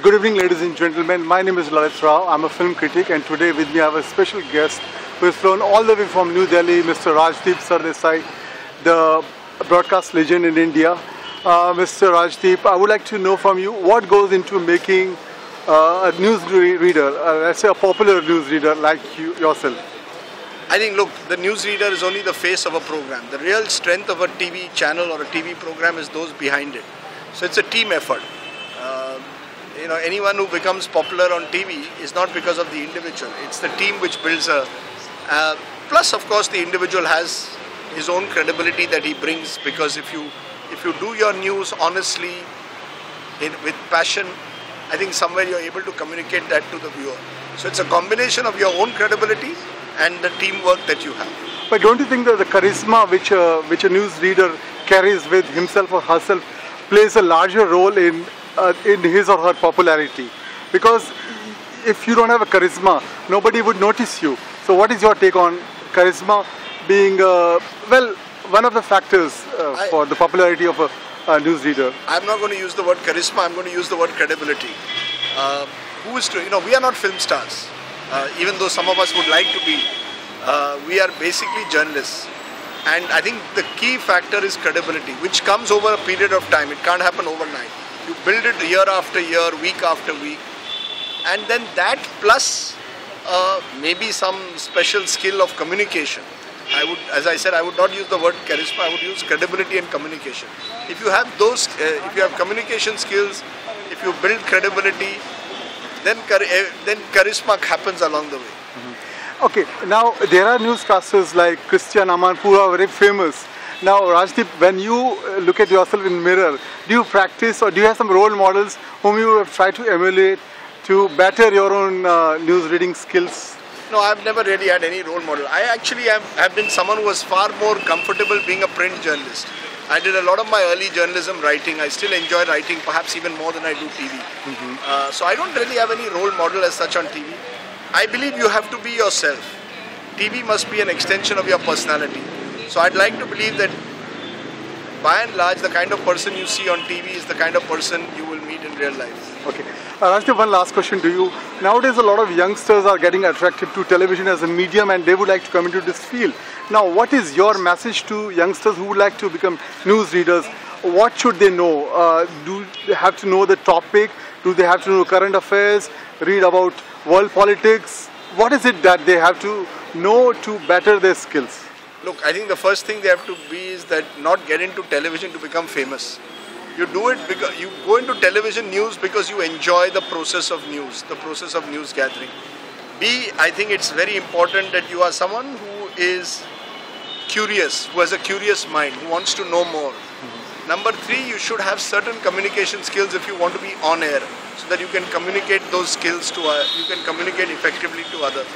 Good evening, ladies and gentlemen. My name is Lalit. I'm a film critic, and today with me I have a special guest who has flown all the way from New Delhi, Mr. Rajdeep Sardesai, the broadcast legend in India. Mr. Rajdeep, I would like to know from you what goes into making a news reader, let's say a popular news reader like yourself. I think, look, the newsreader is only the face of a program. The real strength of a TV channel or a TV program is those behind it. So it's a team effort. Anyone who becomes popular on TV is not because of the individual. It's the team which builds a... plus, of course, the individual has his own credibility that he brings, because if you do your news honestly, with passion, I think somewhere you're able to communicate that to the viewer. So it's a combination of your own credibility and the teamwork that you have. But don't you think that the charisma which a news reader carries with himself or herself plays a larger role in his or her popularity? Because if you don't have a charisma, nobody would notice you. So what is your take on charisma being, one of the factors for the popularity of a news reader? I'm not going to use the word charisma, I'm going to use the word credibility. We are not film stars. Even though some of us would like to be, we are basically journalists. And I think the key factor is credibility, which comes over a period of time. It can't happen overnight. You build it year after year, week after week. And then that plus maybe some special skill of communication. As I said, I would not use the word charisma, I would use credibility and communication. If you have those, if you have communication skills, if you build credibility, then charisma happens along the way. Mm-hmm. Okay, now there are newscasters like Christian Aman who are very famous. Now Rajdeep, when you look at yourself in the mirror, do you practice or do you have some role models whom you have tried to emulate to better your own news reading skills? No, I've never really had any role model. I actually have been someone who was far more comfortable being a print journalist. I did a lot of my early journalism writing. I still enjoy writing, perhaps even more than I do TV. Mm-hmm. So I don't really have any role model as such on TV. I believe you have to be yourself. TV must be an extension of your personality. So I'd like to believe that by and large, the kind of person you see on TV is the kind of person you will meet in real life. Okay. Rajdeep, one last question to you. Nowadays, a lot of youngsters are getting attracted to television as a medium and they would like to come into this field. Now, what is your message to youngsters who would like to become news readers? What should they know? Do they have to know the topic? Do they have to know current affairs? Read about world politics? What is it that they have to know to better their skills? Look, I think the first thing they have to be is that not get into television to become famous. You do it because you go into television news because you enjoy the process of news, the process of news gathering. B, I think it's very important that you are someone who is curious, who has a curious mind, who wants to know more. Mm-hmm. Number 3, you should have certain communication skills if you want to be on air, so that you can communicate those skills to you can communicate effectively to others.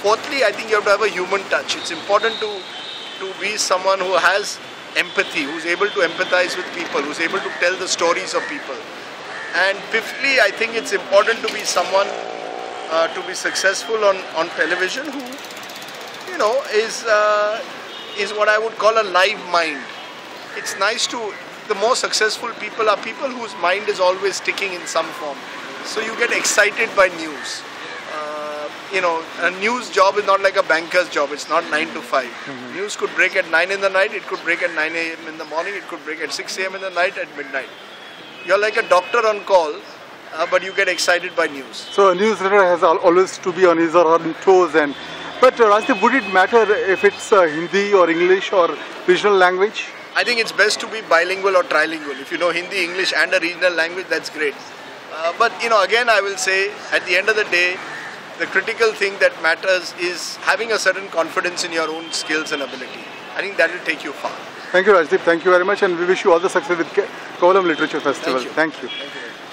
Fourthly, I think you have to have a human touch. It's important to be someone who has empathy, who's able to empathize with people, who's able to tell the stories of people. And fifthly, I think it's important to be someone to be successful on television who, is what I would call a live mind. It's nice the more successful people are people whose mind is always ticking in some form. So you get excited by news. A news job is not like a banker's job. It's not 9 to 5. Mm-hmm. News could break at 9 in the night. It could break at 9 a.m. in the morning. It could break at 6 a.m. in the night, at midnight. You're like a doctor on call, but you get excited by news. So a news reader has always to be on his or her toes. But Rajdeep, would it matter if it's Hindi or English or regional language? I think it's best to be bilingual or trilingual. If you know Hindi, English and a regional language, that's great. But again, I will say, at the end of the day, the critical thing that matters is having a certain confidence in your own skills and ability. I think that will take you far. Thank you, Rajdeep. Thank you very much, and we wish you all the success with Kovalam Literature Festival. Thank you. Thank you. Thank you.